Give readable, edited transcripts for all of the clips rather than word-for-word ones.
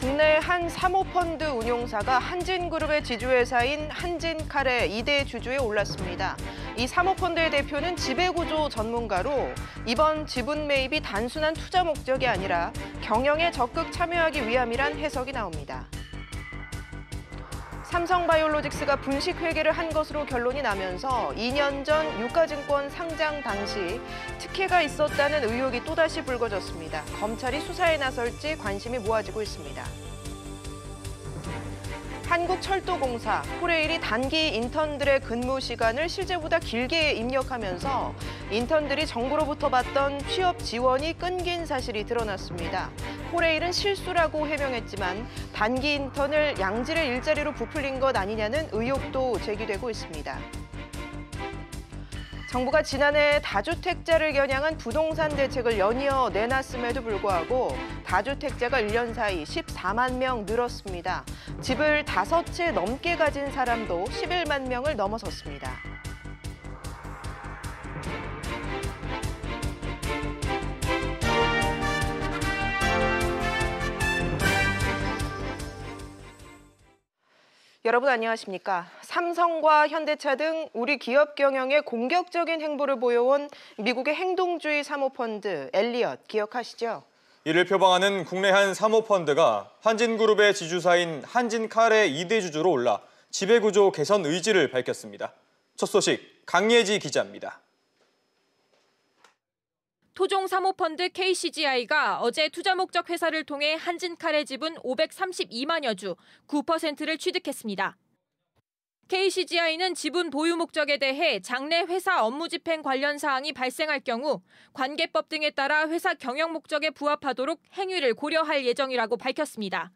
국내 한 사모펀드 운용사가 한진그룹의 지주회사인 한진칼의 2대 주주에 올랐습니다. 이 사모펀드의 대표는 지배구조 전문가로 이번 지분 매입이 단순한 투자 목적이 아니라 경영에 적극 참여하기 위함이란 해석이 나옵니다. 삼성바이오로직스가 분식 회계를 한 것으로 결론이 나면서 2년 전 유가증권 상장 당시 특혜가 있었다는 의혹이 또다시 불거졌습니다. 검찰이 수사에 나설지 관심이 모아지고 있습니다. 한국철도공사, 코레일이 단기 인턴들의 근무 시간을 실제보다 길게 입력하면서 인턴들이 정부로부터 받던 취업 지원이 끊긴 사실이 드러났습니다. 코레일은 실수라고 해명했지만 단기 인턴을 양질의 일자리로 부풀린 것 아니냐는 의혹도 제기되고 있습니다. 정부가 지난해 다주택자를 겨냥한 부동산 대책을 연이어 내놨음에도 불구하고 다주택자가 1년 사이 14만 명 늘었습니다. 집을 5채 넘게 가진 사람도 11만 명을 넘어섰습니다. 여러분 안녕하십니까? 삼성과 현대차 등 우리 기업 경영에 공격적인 행보를 보여온 미국의 행동주의 사모펀드 엘리엇 기억하시죠? 이를 표방하는 국내 한 사모펀드가 한진그룹의 지주사인 한진칼의 2대 주주로 올라 지배구조 개선 의지를 밝혔습니다. 첫 소식 강예지 기자입니다. 토종 사모펀드 KCGI가 어제 투자 목적 회사를 통해 한진칼의 지분 532만여 주, 9%를 취득했습니다. KCGI는 지분 보유 목적에 대해 장래 회사 업무 집행 관련 사항이 발생할 경우 관계법 등에 따라 회사 경영 목적에 부합하도록 행위를 고려할 예정이라고 밝혔습니다.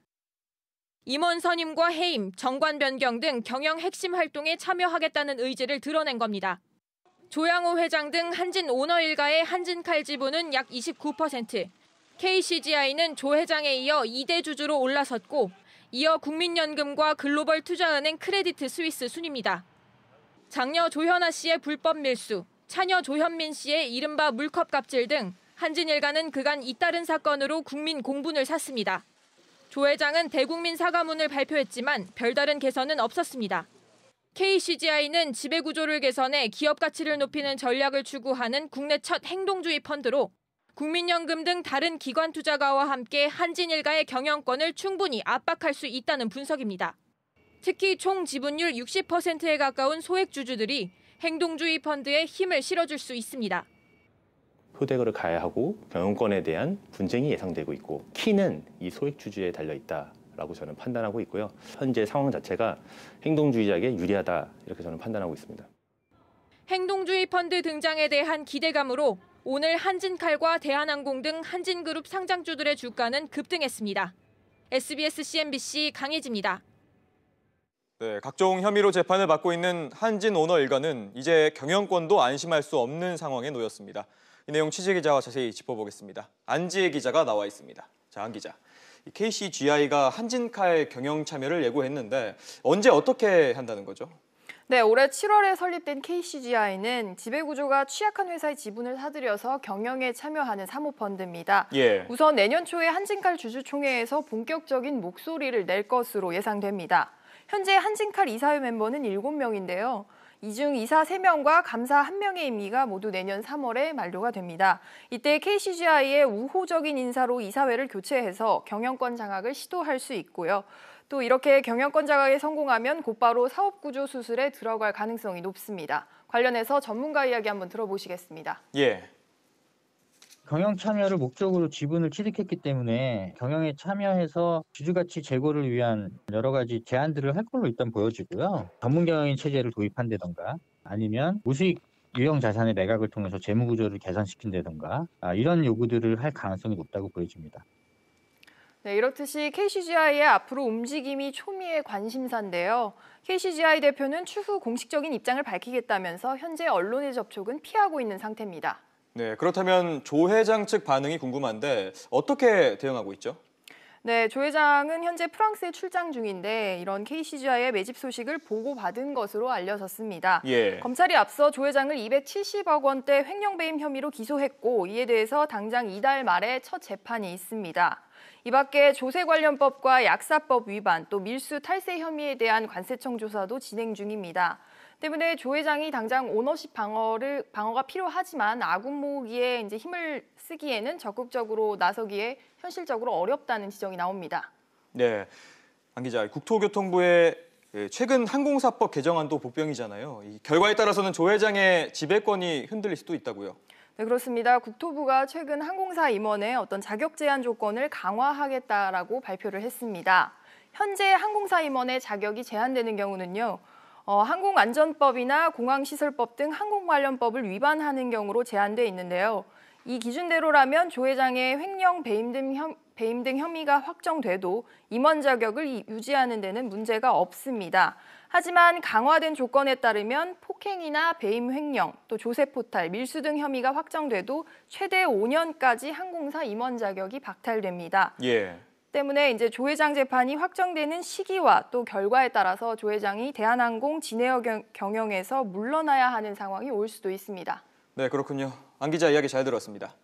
임원 선임과 해임, 정관 변경 등 경영 핵심 활동에 참여하겠다는 의지를 드러낸 겁니다. 조양호 회장 등 한진 오너 일가의 한진칼 지분은 약 29%, KCGI는 조 회장에 이어 2대 주주로 올라섰고 이어 국민연금과 글로벌 투자은행 크레디트 스위스 순입니다. 장녀 조현아 씨의 불법 밀수, 차녀 조현민 씨의 이른바 물컵 갑질 등 한진 일가는 그간 잇따른 사건으로 국민 공분을 샀습니다. 조 회장은 대국민 사과문을 발표했지만 별다른 개선은 없었습니다. KCGI는 지배구조를 개선해 기업 가치를 높이는 전략을 추구하는 국내 첫 행동주의 펀드로 국민연금 등 다른 기관 투자가와 함께 한진 일가의 경영권을 충분히 압박할 수 있다는 분석입니다. 특히 총 지분율 60%에 가까운 소액주주들이 행동주의 펀드에 힘을 실어줄 수 있습니다. 표대거를 가야 하고 경영권에 대한 분쟁이 예상되고 있고 키는 이 소액주주에 달려있다라고 저는 판단하고 있고요. 현재 상황 자체가 행동주의자에게 유리하다 이렇게 저는 판단하고 있습니다. 행동주의 펀드 등장에 대한 기대감으로 오늘 한진칼과 대한항공 등 한진그룹 상장주들의 주가는 급등했습니다. SBS CNBC 강혜지입니다. 네, 각종 혐의로 재판을 받고 있는 한진 오너 일가는 이제 경영권도 안심할 수 없는 상황에 놓였습니다. 이 내용 취재기자와 자세히 짚어보겠습니다. 안지혜 기자가 나와 있습니다. 자, 안 기자. KCGI가 한진칼 경영 참여를 예고했는데 언제 어떻게 한다는 거죠? 네, 올해 7월에 설립된 KCGI는 지배구조가 취약한 회사의 지분을 사들여서 경영에 참여하는 사모펀드입니다. 우선 내년 초에 한진칼 주주총회에서 본격적인 목소리를 낼 것으로 예상됩니다. 현재 한진칼 이사회 멤버는 7명인데요. 이 중 이사 3명과 감사 1명의 임기가 모두 내년 3월에 만료가 됩니다. 이때 KCGI의 우호적인 인사로 이사회를 교체해서 경영권 장악을 시도할 수 있고요. 또 이렇게 경영권 장악에 성공하면 곧바로 사업구조 수술에 들어갈 가능성이 높습니다. 관련해서 전문가 이야기 한번 들어보시겠습니다. 경영 참여를 목적으로 지분을 취득했기 때문에 경영에 참여해서 주주가치 제고를 위한 여러 가지 제안들을 할 걸로 일단 보여지고요. 전문 경영인 체제를 도입한다던가 아니면 무수익 유형 자산의 매각을 통해서 재무 구조를 개선시킨다던가 이런 요구들을 할 가능성이 높다고 보여집니다. 네, 이렇듯이 KCGI의 앞으로 움직임이 초미의 관심사인데요. KCGI 대표는 추후 공식적인 입장을 밝히겠다면서 현재 언론의 접촉은 피하고 있는 상태입니다. 네, 그렇다면 조 회장 측 반응이 궁금한데 어떻게 대응하고 있죠? 네, 조 회장은 현재 프랑스에 출장 중인데 이런 KCGI의 매집 소식을 보고받은 것으로 알려졌습니다. 검찰이 앞서 조 회장을 270억 원대 횡령 배임 혐의로 기소했고 이에 대해서 당장 이달 말에 첫 재판이 있습니다. 이 밖에 조세 관련법과 약사법 위반, 또 밀수 탈세 혐의에 대한 관세청 조사도 진행 중입니다. 때문에 조 회장이 당장 오너십 방어가 필요하지만 아군 모으기에 이제 힘을 쓰기에는 적극적으로 나서기에 현실적으로 어렵다는 지적이 나옵니다. 네, 안 기자, 국토교통부의 최근 항공사법 개정안도 복병이잖아요. 이 결과에 따라서는 조 회장의 지배권이 흔들릴 수도 있다고요. 네, 그렇습니다. 국토부가 최근 항공사 임원의 어떤 자격 제한 조건을 강화하겠다라고 발표를 했습니다. 현재 항공사 임원의 자격이 제한되는 경우는요. 항공안전법이나 공항시설법 등 항공 관련법을 위반하는 경우로 제한돼 있는데요. 이 기준대로라면 조 회장의 횡령, 배임 등 혐의가 확정돼도 임원 자격을 유지하는 데는 문제가 없습니다. 하지만 강화된 조건에 따르면 폭행이나 배임 횡령, 또 조세 포탈, 밀수 등 혐의가 확정돼도 최대 5년까지 항공사 임원 자격이 박탈됩니다. 때문에 이제 조 회장 재판이 확정되는 시기와 또 결과에 따라서 조 회장이 대한항공 진에어 경영에서 물러나야 하는 상황이 올 수도 있습니다. 네, 그렇군요. 안 기자 이야기 잘 들었습니다.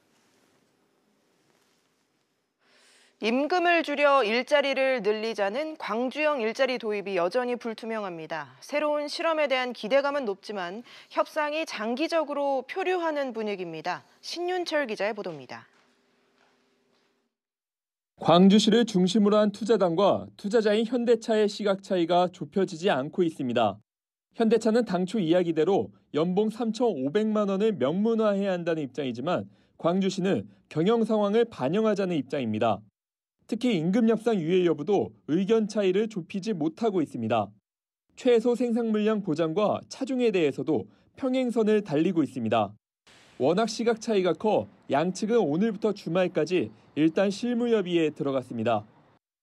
임금을 줄여 일자리를 늘리자는 광주형 일자리 도입이 여전히 불투명합니다. 새로운 실험에 대한 기대감은 높지만 협상이 장기적으로 표류하는 분위기입니다. 신윤철 기자의 보도입니다. 광주시를 중심으로 한 투자단과 투자자인 현대차의 시각 차이가 좁혀지지 않고 있습니다. 현대차는 당초 이야기대로 연봉 3,500만 원을 명문화해야 한다는 입장이지만 광주시는 경영 상황을 반영하자는 입장입니다. 특히 임금 협상 유예 여부도 의견 차이를 좁히지 못하고 있습니다. 최소 생산 물량 보장과 차중에 대해서도 평행선을 달리고 있습니다. 워낙 시각 차이가 커 양측은 오늘부터 주말까지 일단 실무협의에 들어갔습니다.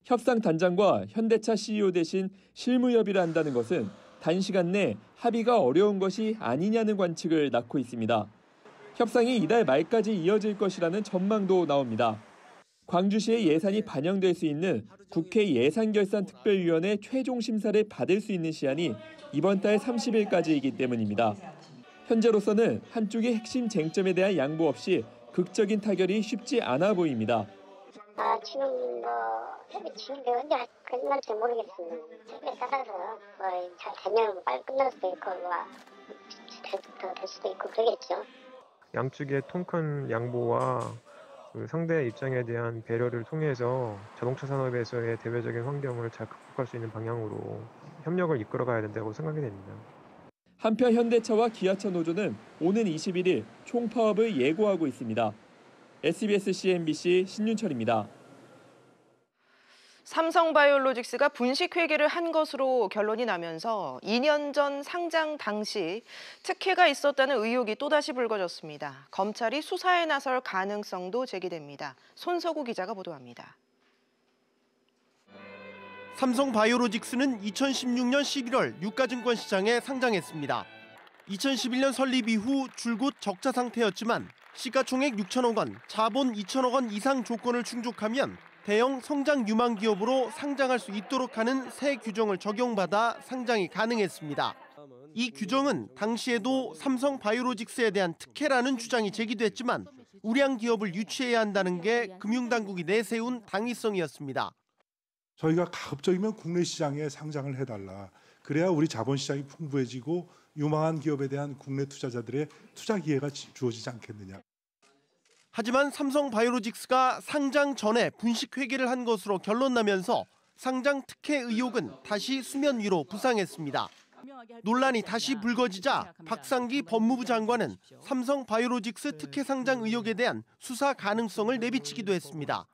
협상 단장과 현대차 CEO 대신 실무협의를 한다는 것은 단시간 내 합의가 어려운 것이 아니냐는 관측을 낳고 있습니다. 협상이 이달 말까지 이어질 것이라는 전망도 나옵니다. 광주시의 예산이 반영될 수 있는 국회 예산결산특별위원회 최종 심사를 받을 수 있는 시한이 이번 달 30일까지이기 때문입니다. 현재로서는 한쪽의 핵심 쟁점에 대한 양보 없이 극적인 타결이 쉽지 않아 보입니다. 지금 협의 진행이 언제 끝날지 모르겠습니다. 협의에 따라서 잘 되면 빨리 끝날 수도 있고 더 될 수도 있고 그러겠죠. 양측의 통큰 양보와 상대의 입장에 대한 배려를 통해서 자동차 산업에서의 대외적인 환경을 잘 극복할 수 있는 방향으로 협력을 이끌어가야 된다고 생각이 됩니다. 한편 현대차와 기아차 노조는 오는 21일 총파업을 예고하고 있습니다. SBS CNBC 신윤철입니다. 삼성바이오로직스가 분식회계를 한 것으로 결론이 나면서 2년 전 상장 당시 특혜가 있었다는 의혹이 또다시 불거졌습니다. 검찰이 수사에 나설 가능성도 제기됩니다. 손석우 기자가 보도합니다. 삼성바이오로직스는 2016년 11월 유가증권 시장에 상장했습니다. 2011년 설립 이후 줄곧 적자 상태였지만 시가총액 6천억 원, 자본 2천억 원 이상 조건을 충족하면 대형 성장 유망 기업으로 상장할 수 있도록 하는 새 규정을 적용받아 상장이 가능했습니다. 이 규정은 당시에도 삼성바이오로직스에 대한 특혜라는 주장이 제기됐지만 우량 기업을 유치해야 한다는 게 금융당국이 내세운 당위성이었습니다. 저희가 가급적이면 국내 시장에 상장을 해달라. 그래야 우리 자본시장이 풍부해지고 유망한 기업에 대한 국내 투자자들의 투자 기회가 주어지지 않겠느냐. 하지만 삼성바이오로직스가 상장 전에 분식회계를 한 것으로 결론나면서 상장 특혜 의혹은 다시 수면 위로 부상했습니다. 논란이 다시 불거지자 박상기 법무부 장관은 삼성바이오로직스 특혜 상장 의혹에 대한 수사 가능성을 내비치기도 했습니다.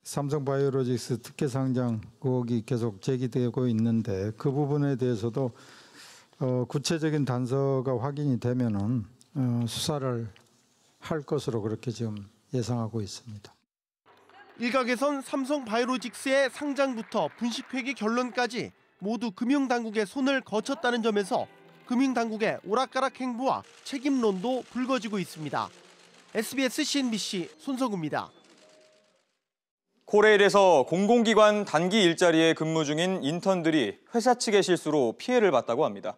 삼성바이오로직스 특혜 상장 의혹이 계속 제기되고 있는데 그 부분에 대해서도 구체적인 단서가 확인이 되면은 수사를 할 것으로 그렇게 지금 예상하고 있습니다. 일각에선 삼성바이오로직스의 상장부터 분식회계 결론까지 모두 금융당국의 손을 거쳤다는 점에서 금융당국의 오락가락 행보와 책임론도 불거지고 있습니다. SBS CNBC 손석우입니다. 코레일에서 공공기관 단기 일자리에 근무 중인 인턴들이 회사 측의 실수로 피해를 봤다고 합니다.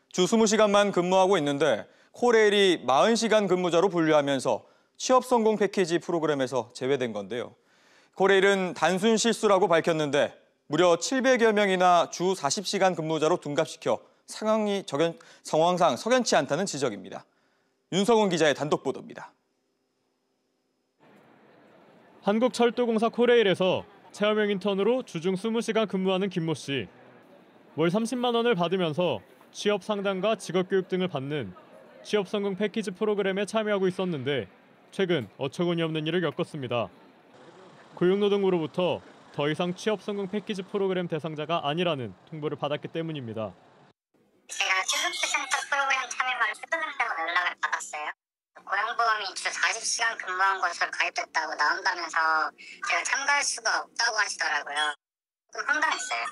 주 20시간만 근무하고 있는데 코레일이 40시간 근무자로 분류하면서 취업 성공 패키지 프로그램에서 제외된 건데요. 코레일은 단순 실수라고 밝혔는데 무려 700여 명이나 주 40시간 근무자로 둔갑시켜 상황상 석연치 않다는 지적입니다. 윤성훈 기자의 단독 보도입니다. 한국철도공사 코레일에서 체험형 인턴으로 주중 20시간 근무하는 김모 씨. 월 30만 원을 받으면서 취업 상담과 직업교육 등을 받는 취업 성공 패키지 프로그램에 참여하고 있었는데 최근 어처구니 없는 일을 겪었습니다. 고용노동부로부터 더 이상 취업 성공 패키지 프로그램 대상자가 아니라는 통보를 받았기 때문입니다. 제가 취업센터 프로그램 참여를 해달라고 연락을 받았어요. 고용보험이 주 40시간 근무한 것으로 가입됐다고 나온다면서 제가 참가할 수가 없다고 하시더라고요. 좀 황당했어요.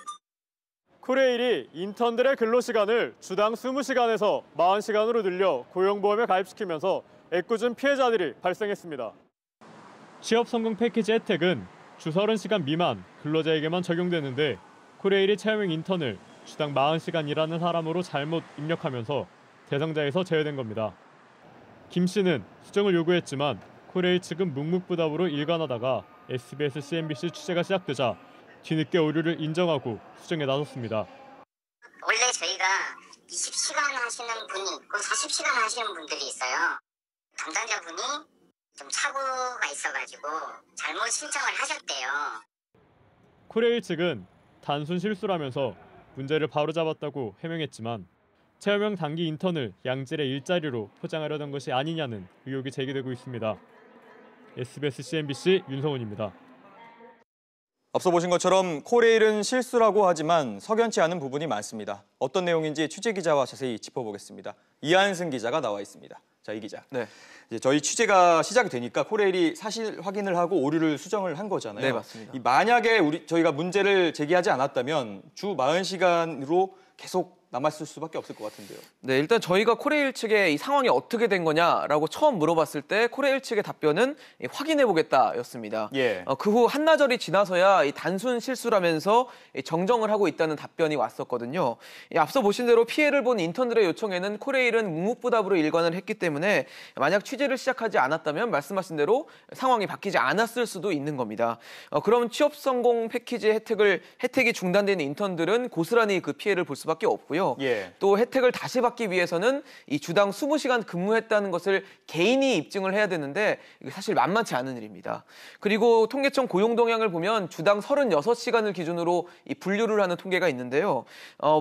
코레일이 인턴들의 근로시간을 주당 20시간에서 40시간으로 늘려 고용보험에 가입시키면서 애꿎은 피해자들이 발생했습니다. 취업 성공 패키지 혜택은 주 30시간 미만 근로자에게만 적용되는데 코레일이 체험형 인턴을 주당 40시간 일하는 사람으로 잘못 입력하면서 대상자에서 제외된 겁니다. 김 씨는 수정을 요구했지만 코레일 측은 묵묵부답으로 일관하다가 SBS, CNBC 취재가 시작되자 뒤늦게 오류를 인정하고 수정에 나섰습니다. 원래 저희가 20시간 하시는 분이 있고 40시간 하시는 분들이 있어요. 담당자분이 좀 착오가 있어가지고 잘못 신청을 하셨대요. 코레일 측은 단순 실수라면서 문제를 바로잡았다고 해명했지만 체험형 단기 인턴을 양질의 일자리로 포장하려던 것이 아니냐는 의혹이 제기되고 있습니다. SBS, CNBC 윤성훈입니다. 앞서 보신 것처럼 코레일은 실수라고 하지만 석연치 않은 부분이 많습니다. 어떤 내용인지 취재기자와 자세히 짚어보겠습니다. 이한승 기자가 나와 있습니다. 자, 이 기자. 네. 이제 저희 취재가 시작이 되니까 코레일이 사실 확인을 하고 오류를 수정을 한 거잖아요. 네, 맞습니다. 만약에 저희가 문제를 제기하지 않았다면 주 40시간으로 계속 남았을 수밖에 없을 것 같은데요. 네, 일단 저희가 코레일 측에 이 상황이 어떻게 된 거냐라고 처음 물어봤을 때 코레일 측의 답변은 확인해보겠다였습니다. 예. 그 후 한나절이 지나서야 이 단순 실수라면서 정정을 하고 있다는 답변이 왔었거든요. 앞서 보신 대로 피해를 본 인턴들의 요청에는 코레일은 묵묵부답으로 일관을 했기 때문에 만약 취재를 시작하지 않았다면 말씀하신 대로 상황이 바뀌지 않았을 수도 있는 겁니다. 그럼 취업 성공 패키지 혜택이 중단된 인턴들은 고스란히 그 피해를 볼 수밖에 없고요. 예. 또 혜택을 다시 받기 위해서는 이 주당 20시간 근무했다는 것을 개인이 입증을 해야 되는데 이게 사실 만만치 않은 일입니다. 그리고 통계청 고용 동향을 보면 주당 36시간을 기준으로 이 분류를 하는 통계가 있는데요.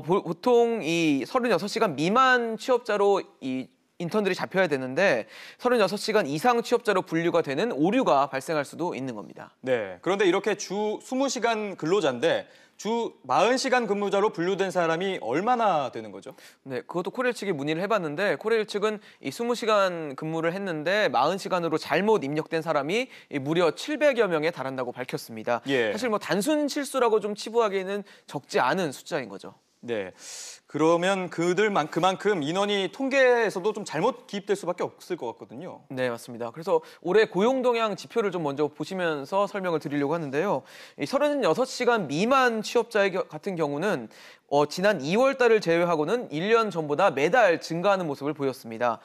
보통 이 36시간 미만 취업자로 이 인턴들이 잡혀야 되는데 36시간 이상 취업자로 분류가 되는 오류가 발생할 수도 있는 겁니다. 네. 그런데 이렇게 주 20시간 근로자인데 주 40시간 근무자로 분류된 사람이 얼마나 되는 거죠? 네, 그것도 코레일 측이 문의를 해봤는데 코레일 측은 이 20시간 근무를 했는데 40시간으로 잘못 입력된 사람이 무려 700여 명에 달한다고 밝혔습니다. 예. 사실 뭐 단순 실수라고 좀 치부하기에는 적지 않은 숫자인 거죠. 네. 그러면 그만큼 인원이 통계에서도 좀 잘못 기입될 수밖에 없을 것 같거든요. 네, 맞습니다. 그래서 올해 고용 동향 지표를 좀 먼저 보시면서 설명을 드리려고 하는데요. 이 36시간 미만 취업자 같은 경우는 지난 2월 달을 제외하고는 1년 전보다 매달 증가하는 모습을 보였습니다.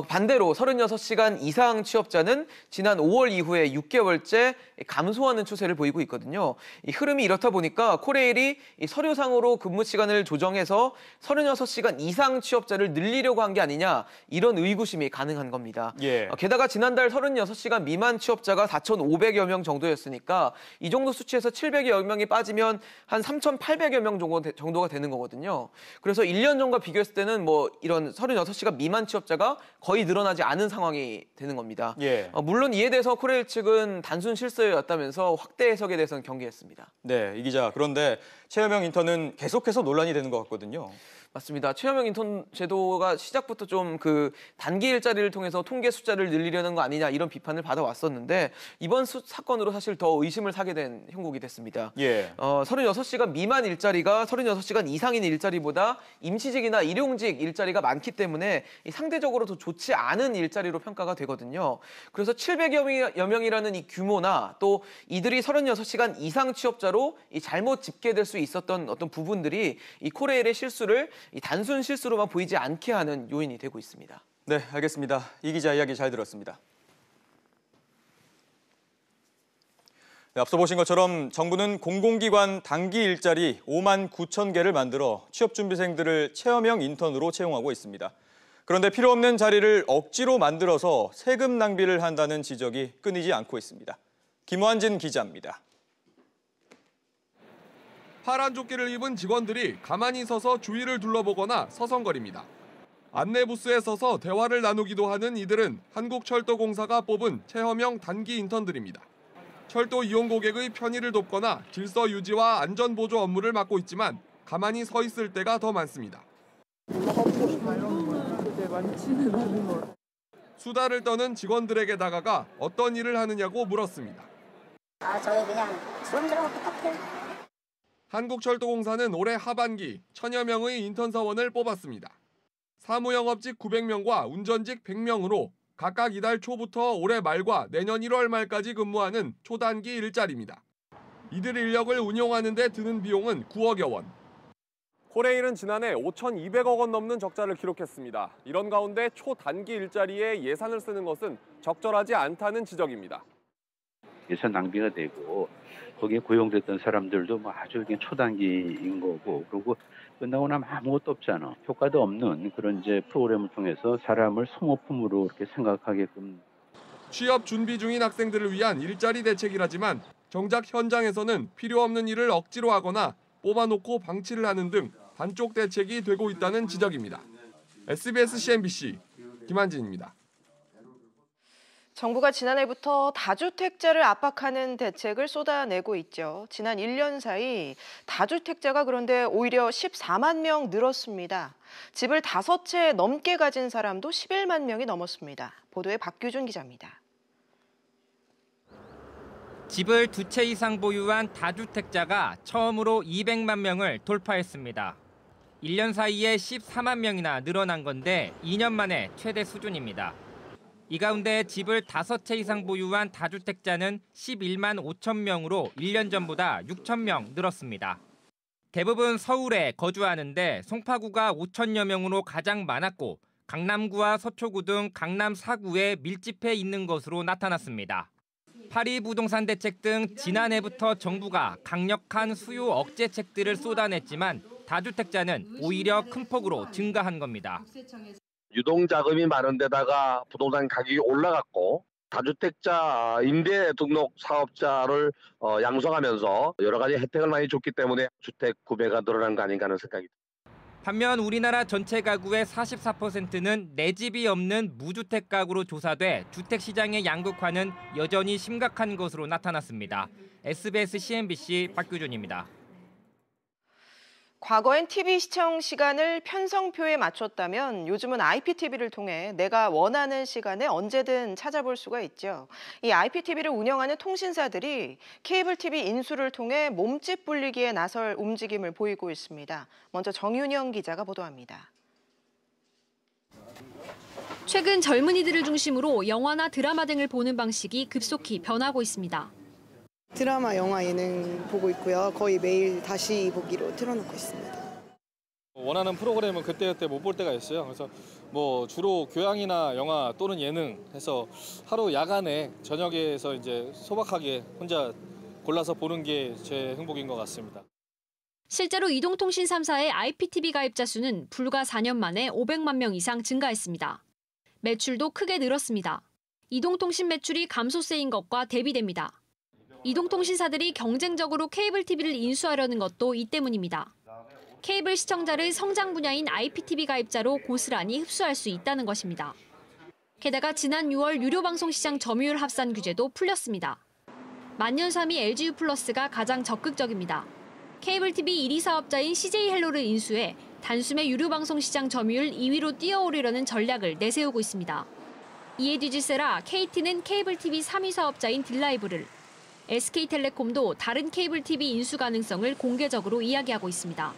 반대로 36시간 이상 취업자는 지난 5월 이후에 6개월째 감소하는 추세를 보이고 있거든요. 이 흐름이 이렇다 보니까 코레일이 이 서류상으로 근무 시간을 조정해서 36시간 이상 취업자를 늘리려고 한 게 아니냐 이런 의구심이 가능한 겁니다. 예. 게다가 지난달 36시간 미만 취업자가 4,500여 명 정도였으니까 이 정도 수치에서 700여 명이 빠지면 한 3,800여 명 정도가 되는 거거든요. 그래서 1년 전과 비교했을 때는 뭐 이런 36시간 미만 취업자가 거의 늘어나지 않은 상황이 되는 겁니다. 예. 물론 이에 대해서 코레일 측은 단순 실수였다면서 확대 해석에 대해서는 경계했습니다. 네, 이 기자. 그런데 체험형 인턴은 계속해서 논란이 되는 것 같거든요. 맞습니다. 체험형 인턴 제도가 시작부터 좀 그 단기 일자리를 통해서 통계 숫자를 늘리려는 거 아니냐 이런 비판을 받아왔었는데 이번 사건으로 사실 더 의심을 사게 된 형국이 됐습니다. 예. 36시간 미만 일자리가 36시간 이상인 일자리보다 임시직이나 일용직 일자리가 많기 때문에 상대적으로 더 좋지 않은 일자리로 평가가 되거든요. 그래서 700여 명이라는 이 규모나 또 이들이 36시간 이상 취업자로 잘못 집계될 수 있었던 어떤 부분들이 이 코레일의 실수를 이 단순 실수로만 보이지 않게 하는 요인이 되고 있습니다. 네, 알겠습니다. 이 기자 이야기 잘 들었습니다. 네, 앞서 보신 것처럼 정부는 공공기관 단기 일자리 5만 9천 개를 만들어 취업준비생들을 체험형 인턴으로 채용하고 있습니다. 그런데 필요 없는 자리를 억지로 만들어서 세금 낭비를 한다는 지적이 끊이지 않고 있습니다. 김완진 기자입니다. 파란 조끼를 입은 직원들이 가만히 서서 주위를 둘러보거나 서성거립니다. 안내부스에 서서 대화를 나누기도 하는 이들은 한국철도공사가 뽑은 체험형 단기 인턴들입니다. 철도 이용 고객의 편의를 돕거나 질서 유지와 안전 보조 업무를 맡고 있지만 가만히 서 있을 때가 더 많습니다. 수다를 떠는 직원들에게 다가가 어떤 일을 하느냐고 물었습니다. 저희 그냥 수험생하고 똑같아요. 한국철도공사는 올해 하반기 1000여 명의 인턴 사원을 뽑았습니다. 사무영업직 900명과 운전직 100명으로 각각 이달 초부터 올해 말과 내년 1월 말까지 근무하는 초단기 일자리입니다. 이들 인력을 운용하는 데 드는 비용은 9억여 원. 코레일은 지난해 5,200억 원 넘는 적자를 기록했습니다. 이런 가운데 초단기 일자리에 예산을 쓰는 것은 적절하지 않다는 지적입니다. 예산 낭비가 되고 거기에 고용됐던 사람들도 아주 그냥 초단기인 거고, 그리고 끝나고 나면 아무것도 없잖아. 효과도 없는 그런 프로그램을 통해서 사람을 소모품으로 이렇게 생각하게끔. 취업 준비 중인 학생들을 위한 일자리 대책이라지만 정작 현장에서는 필요 없는 일을 억지로 하거나 뽑아놓고 방치를 하는 등 반쪽 대책이 되고 있다는 지적입니다. SBS CNBC 김한진입니다. 정부가 지난해부터 다주택자를 압박하는 대책을 쏟아내고 있죠. 지난 1년 사이 다주택자가 그런데 오히려 14만 명 늘었습니다. 집을 5채 넘게 가진 사람도 11만 명이 넘었습니다. 보도에 박규준 기자입니다. 집을 2채 이상 보유한 다주택자가 처음으로 200만 명을 돌파했습니다. 1년 사이에 14만 명이나 늘어난 건데 2년 만에 최대 수준입니다. 이 가운데 집을 5채 이상 보유한 다주택자는 11만 5천 명으로 1년 전보다 6천 명 늘었습니다. 대부분 서울에 거주하는데 송파구가 5천여 명으로 가장 많았고 강남구와 서초구 등 강남 4구에 밀집해 있는 것으로 나타났습니다. 파리 부동산 대책 등 지난해부터 정부가 강력한 수요 억제책들을 쏟아냈지만 다주택자는 오히려 큰 폭으로 증가한 겁니다. 유동자금이 많은 데다가 부동산 가격이 올라갔고 다주택자 임대 등록 사업자를 양성하면서 여러 가지 혜택을 많이 줬기 때문에 주택 구매가 늘어난 거 아닌가 하는 생각이 듭니다. 반면 우리나라 전체 가구의 44%는 내 집이 없는 무주택 가구로 조사돼 주택 시장의 양극화는 여전히 심각한 것으로 나타났습니다. SBS CNBC 박규준입니다. 과거엔 TV 시청 시간을 편성표에 맞췄다면 요즘은 IPTV를 통해 내가 원하는 시간에 언제든 찾아볼 수가 있죠. 이 IPTV를 운영하는 통신사들이 케이블 TV 인수를 통해 몸집 불리기에 나설 움직임을 보이고 있습니다. 먼저 정윤영 기자가 보도합니다. 최근 젊은이들을 중심으로 영화나 드라마 등을 보는 방식이 급속히 변하고 있습니다. 드라마, 영화, 예능 보고 있고요. 거의 매일 다시 보기로 틀어놓고 있습니다. 원하는 프로그램은 그때그때 못 볼 때가 있어요. 그래서 주로 교양이나 영화 또는 예능 해서 하루 야간에 저녁에서 이제 소박하게 혼자 골라서 보는 게 제 행복인 것 같습니다. 실제로 이동통신 3사의 IPTV 가입자 수는 불과 4년 만에 500만 명 이상 증가했습니다. 매출도 크게 늘었습니다. 이동통신 매출이 감소세인 것과 대비됩니다. 이동통신사들이 경쟁적으로 케이블 TV를 인수하려는 것도 이 때문입니다. 케이블 시청자를 성장 분야인 IPTV 가입자로 고스란히 흡수할 수 있다는 것입니다. 게다가 지난 6월 유료 방송 시장 점유율 합산 규제도 풀렸습니다. 만년삼이 LGU+가 가장 적극적입니다. 케이블 TV 1위 사업자인 CJ헬로를 인수해 단숨에 유료 방송 시장 점유율 2위로 뛰어오르려는 전략을 내세우고 있습니다. 이에 뒤질세라 KT는 케이블 TV 3위 사업자인 딜라이브를, SK텔레콤도 다른 케이블 TV 인수 가능성을 공개적으로 이야기하고 있습니다.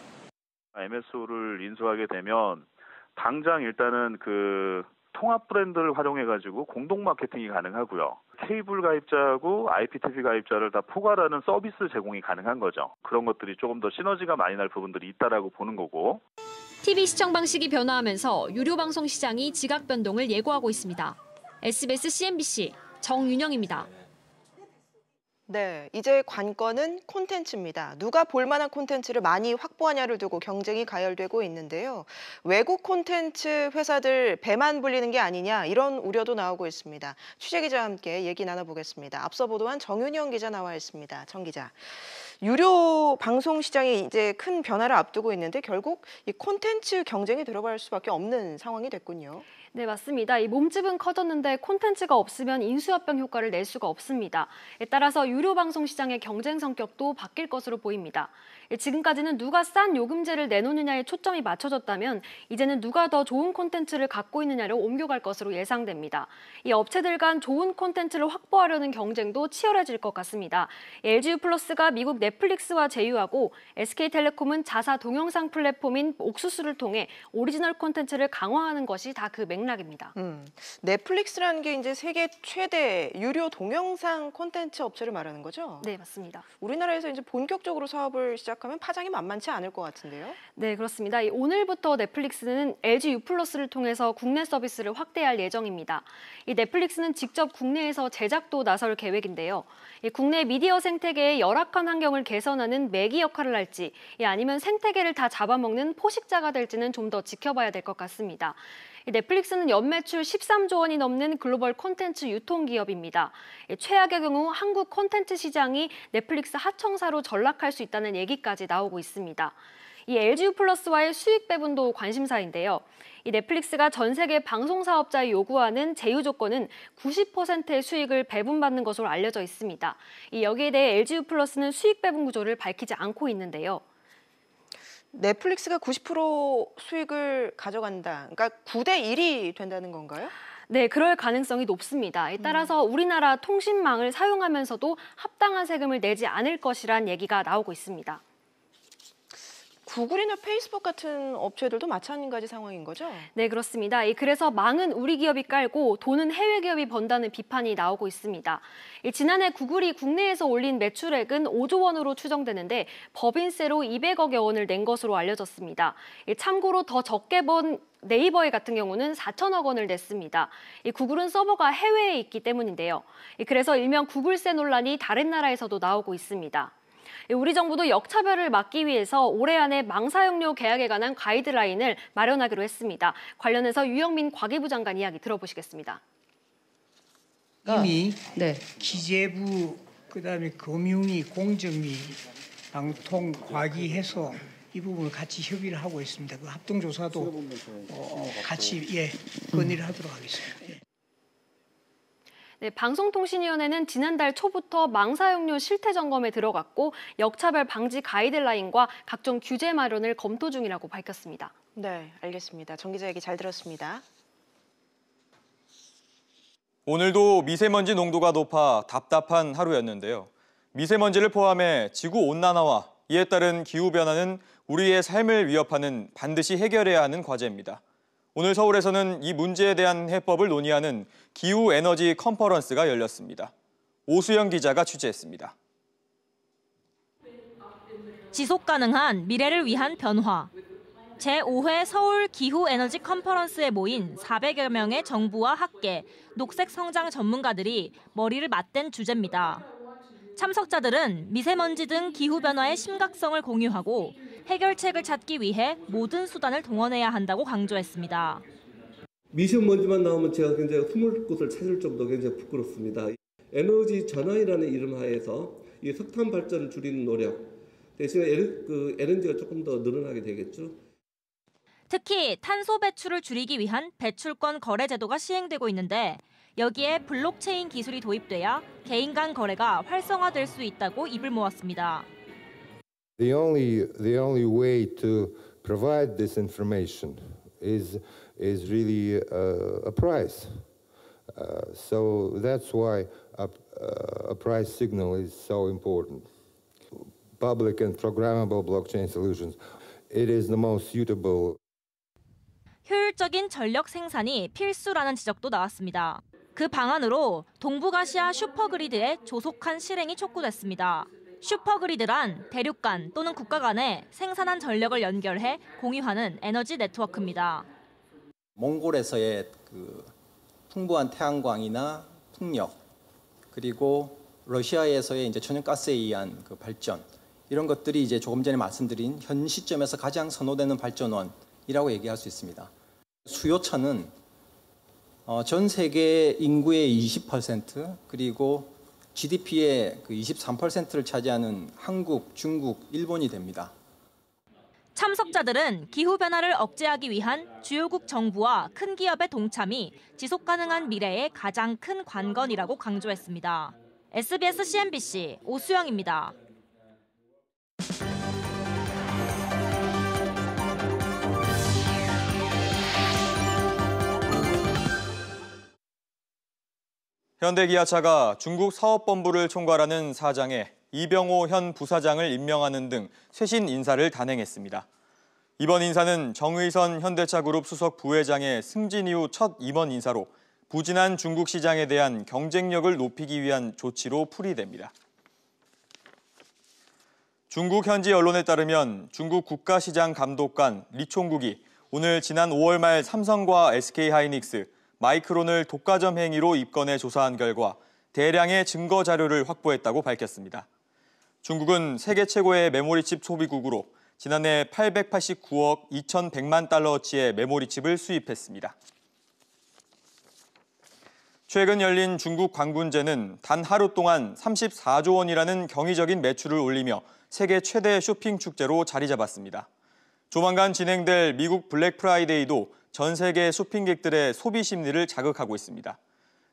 MSO를 인수하게 되면 당장 일단은 통합 브랜드를 활용해가지고 공동 마케팅이 가능하고요. 케이블 가입자하고 IPTV 가입자를 다 포괄하는 서비스 제공이 가능한 거죠. 그런 것들이 조금 더 시너지가 많이 날 부분들이 있다라고 보는 거고. TV 시청 방식이 변화하면서 유료 방송 시장이 지각 변동을 예고하고 있습니다. SBS CNBC 정윤영입니다. 네, 이제 관건은 콘텐츠입니다. 누가 볼만한 콘텐츠를 많이 확보하냐를 두고 경쟁이 가열되고 있는데요. 외국 콘텐츠 회사들 배만 불리는 게 아니냐 이런 우려도 나오고 있습니다. 취재기자와 함께 얘기 나눠보겠습니다. 앞서 보도한 정윤영 기자 나와 있습니다. 정 기자. 유료 방송 시장이 이제 큰 변화를 앞두고 있는데 결국 이 콘텐츠 경쟁이 들어갈 수밖에 없는 상황이 됐군요. 네, 맞습니다. 이 몸집은 커졌는데 콘텐츠가 없으면 인수합병 효과를 낼 수가 없습니다. 따라서 유료 방송 시장의 경쟁 성격도 바뀔 것으로 보입니다. 지금까지는 누가 싼 요금제를 내놓느냐에 초점이 맞춰졌다면 이제는 누가 더 좋은 콘텐츠를 갖고 있느냐로 옮겨갈 것으로 예상됩니다. 이 업체들 간 좋은 콘텐츠를 확보하려는 경쟁도 치열해질 것 같습니다. LGU+가 미국 넷플릭스와 제휴하고 SK텔레콤은 자사 동영상 플랫폼인 옥수수를 통해 오리지널 콘텐츠를 강화하는 것이 다 그 맥락입니다. 넷플릭스라는 게 이제 세계 최대 유료 동영상 콘텐츠 업체를 말하는 거죠? 네, 맞습니다. 우리나라에서 이제 본격적으로 사업을 시작하면 파장이 만만치 않을 것 같은데요? 네, 그렇습니다. 오늘부터 넷플릭스는 LGU+를 통해서 국내 서비스를 확대할 예정입니다. 이 넷플릭스는 직접 국내에서 제작도 나설 계획인데요. 국내 미디어 생태계의 열악한 환경을 개선하는 매기 역할을 할지 아니면 생태계를 다 잡아먹는 포식자가 될지는 좀 더 지켜봐야 될 것 같습니다. 넷플릭스는 연매출 13조 원이 넘는 글로벌 콘텐츠 유통기업입니다. 최악의 경우 한국 콘텐츠 시장이 넷플릭스 하청사로 전락할 수 있다는 얘기까지 나오고 있습니다. 이 LGU+와의 수익 배분도 관심사인데요. 이 넷플릭스가 전 세계 방송 사업자에 요구하는 제휴 조건은 90%의 수익을 배분받는 것으로 알려져 있습니다. 여기에 대해 LGU+는 수익 배분 구조를 밝히지 않고 있는데요. 넷플릭스가 90% 수익을 가져간다. 그러니까 9대 1이 된다는 건가요? 네, 그럴 가능성이 높습니다. 따라서 우리나라 통신망을 사용하면서도 합당한 세금을 내지 않을 것이란 얘기가 나오고 있습니다. 구글이나 페이스북 같은 업체들도 마찬가지 상황인 거죠? 네, 그렇습니다. 그래서 망은 우리 기업이 깔고 돈은 해외 기업이 번다는 비판이 나오고 있습니다. 지난해 구글이 국내에서 올린 매출액은 5조 원으로 추정되는데 법인세로 200억여 원을 낸 것으로 알려졌습니다. 참고로 더 적게 번 네이버의 같은 경우는 4천억 원을 냈습니다. 구글은 서버가 해외에 있기 때문인데요. 그래서 일명 구글세 논란이 다른 나라에서도 나오고 있습니다. 우리 정부도 역차별을 막기 위해서 올해 안에 망 사용료 계약에 관한 가이드라인을 마련하기로 했습니다. 관련해서 유영민 과기부 장관 이야기 들어보시겠습니다. 이미 기재부, 그다음에 금융위, 공정위, 방통, 과기해서 이 부분을 같이 협의를 하고 있습니다. 그 합동조사도 같이 건의를 하도록 하겠습니다. 네, 방송통신위원회는 지난달 초부터 망 사용료 실태 점검에 들어갔고 역차별 방지 가이드라인과 각종 규제 마련을 검토 중이라고 밝혔습니다. 네, 알겠습니다. 정 기자 얘기 잘 들었습니다. 오늘도 미세먼지 농도가 높아 답답한 하루였는데요. 미세먼지를 포함해 지구 온난화와 이에 따른 기후변화는 우리의 삶을 위협하는 반드시 해결해야 하는 과제입니다. 오늘 서울에서는 이 문제에 대한 해법을 논의하는 기후에너지 컨퍼런스가 열렸습니다. 오수영 기자가 취재했습니다. 지속가능한 미래를 위한 변화. 제5회 서울 기후에너지 컨퍼런스에 모인 400여 명의 정부와 학계, 녹색 성장 전문가들이 머리를 맞댄 주제입니다. 참석자들은 미세먼지 등 기후변화의 심각성을 공유하고 해결책을 찾기 위해 모든 수단을 동원해야 한다고 강조했습니다. 미세먼지만 나오면 제가 굉장히 숨을 곳을 찾을 정도로 굉장히 부끄럽습니다. 에너지 전환이라는 이름 하에서 이 석탄 발전을 줄이는 노력, 대신에 에너지가 조금 더 늘어나게 되겠죠. 특히 탄소 배출을 줄이기 위한 배출권 거래 제도가 시행되고 있는데 여기에 블록체인 기술이 도입돼야 개인 간 거래가 활성화될 수 있다고 입을 모았습니다. The only way to provide this information is really a price. So that's why a price signal is so important. Public and programmable blockchain solutions. It is the most suitable. 효율적인 전력 생산이 필수라는 지적도 나왔습니다. 그 방안으로 동북아시아 슈퍼그리드의 조속한 실행이 촉구됐습니다. 슈퍼그리드란 대륙 간 또는 국가 간에 생산한 전력을 연결해 공유하는 에너지 네트워크입니다. 몽골에서의 그 풍부한 태양광이나 풍력, 그리고 러시아에서의 이제 천연가스에 의한 그 발전 이런 것들이 이제 조금 전에 말씀드린 현 시점에서 가장 선호되는 발전원이라고 얘기할 수 있습니다. 수요처는 전 세계 인구의 20% 그리고 GDP의 그 23%를 차지하는 한국, 중국, 일본이 됩니다. 참석자들은 기후변화를 억제하기 위한 주요국 정부와 큰 기업의 동참이 지속가능한 미래의 가장 큰 관건이라고 강조했습니다. SBS CNBC 오수영입니다. 현대기아차가 중국 사업본부를 총괄하는 사장에 이병호 현 부사장을 임명하는 등 쇄신 인사를 단행했습니다. 이번 인사는 정의선 현대차그룹 수석 부회장의 승진 이후 첫 임원 인사로 부진한 중국 시장에 대한 경쟁력을 높이기 위한 조치로 풀이됩니다. 중국 현지 언론에 따르면 중국 국가시장감독관 리총국이 오늘 지난 5월 말 삼성과 SK하이닉스, 마이크론을 독과점 행위로 입건해 조사한 결과 대량의 증거 자료를 확보했다고 밝혔습니다. 중국은 세계 최고의 메모리칩 소비국으로 지난해 889억 2,100만 달러어치의 메모리칩을 수입했습니다. 최근 열린 중국 광군제는 단 하루 동안 34조 원이라는 경이적인 매출을 올리며 세계 최대 쇼핑 축제로 자리 잡았습니다. 조만간 진행될 미국 블랙 프라이데이도 전 세계 쇼핑객들의 소비 심리를 자극하고 있습니다.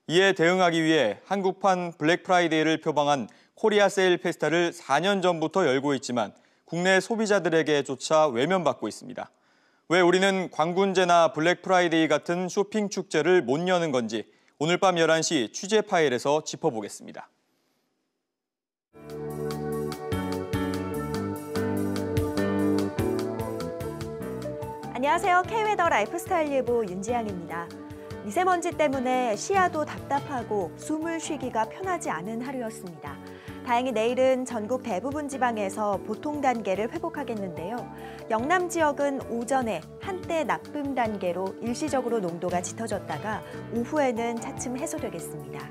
이에 대응하기 위해 한국판 블랙 프라이데이를 표방한 코리아 세일 페스타를 4년 전부터 열고 있지만 국내 소비자들에게조차 외면받고 있습니다. 왜 우리는 광군제나 블랙 프라이데이 같은 쇼핑 축제를 못 여는 건지 오늘 밤 11시 취재 파일에서 짚어보겠습니다. 안녕하세요. K웨더 라이프스타일 예보 윤지향입니다. 미세먼지 때문에 시야도 답답하고 숨을 쉬기가 편하지 않은 하루였습니다. 다행히 내일은 전국 대부분 지방에서 보통 단계를 회복하겠는데요. 영남 지역은 오전에 한때 나쁨 단계로 일시적으로 농도가 짙어졌다가 오후에는 차츰 해소되겠습니다.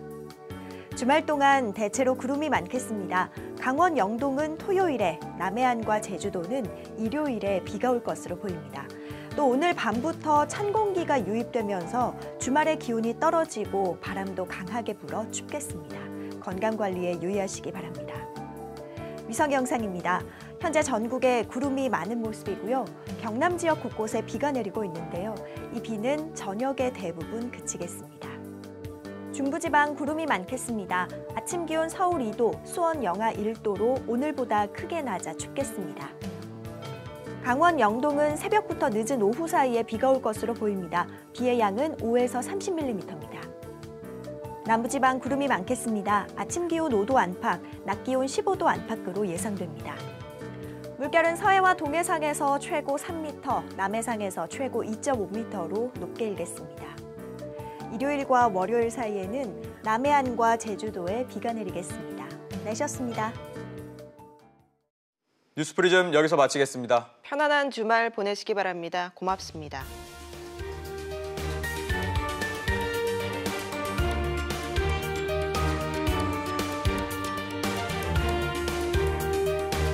주말 동안 대체로 구름이 많겠습니다. 강원 영동은 토요일에, 남해안과 제주도는 일요일에 비가 올 것으로 보입니다. 또 오늘 밤부터 찬 공기가 유입되면서 주말에 기온이 떨어지고 바람도 강하게 불어 춥겠습니다. 건강관리에 유의하시기 바랍니다. 위성 영상입니다. 현재 전국에 구름이 많은 모습이고요. 경남 지역 곳곳에 비가 내리고 있는데요. 이 비는 저녁에 대부분 그치겠습니다. 중부지방 구름이 많겠습니다. 아침 기온 서울 2도, 수원 영하 1도로 오늘보다 크게 낮아 춥겠습니다. 강원 영동은 새벽부터 늦은 오후 사이에 비가 올 것으로 보입니다. 비의 양은 5에서 30mm입니다. 남부지방 구름이 많겠습니다. 아침 기온 5도 안팎, 낮 기온 15도 안팎으로 예상됩니다. 물결은 서해와 동해상에서 최고 3m, 남해상에서 최고 2.5m로 높게 일겠습니다. 일요일과 월요일 사이에는 남해안과 제주도에 비가 내리겠습니다. 날씨였습니다. 뉴스프리즘 여기서 마치겠습니다. 편안한 주말 보내시기 바랍니다. 고맙습니다.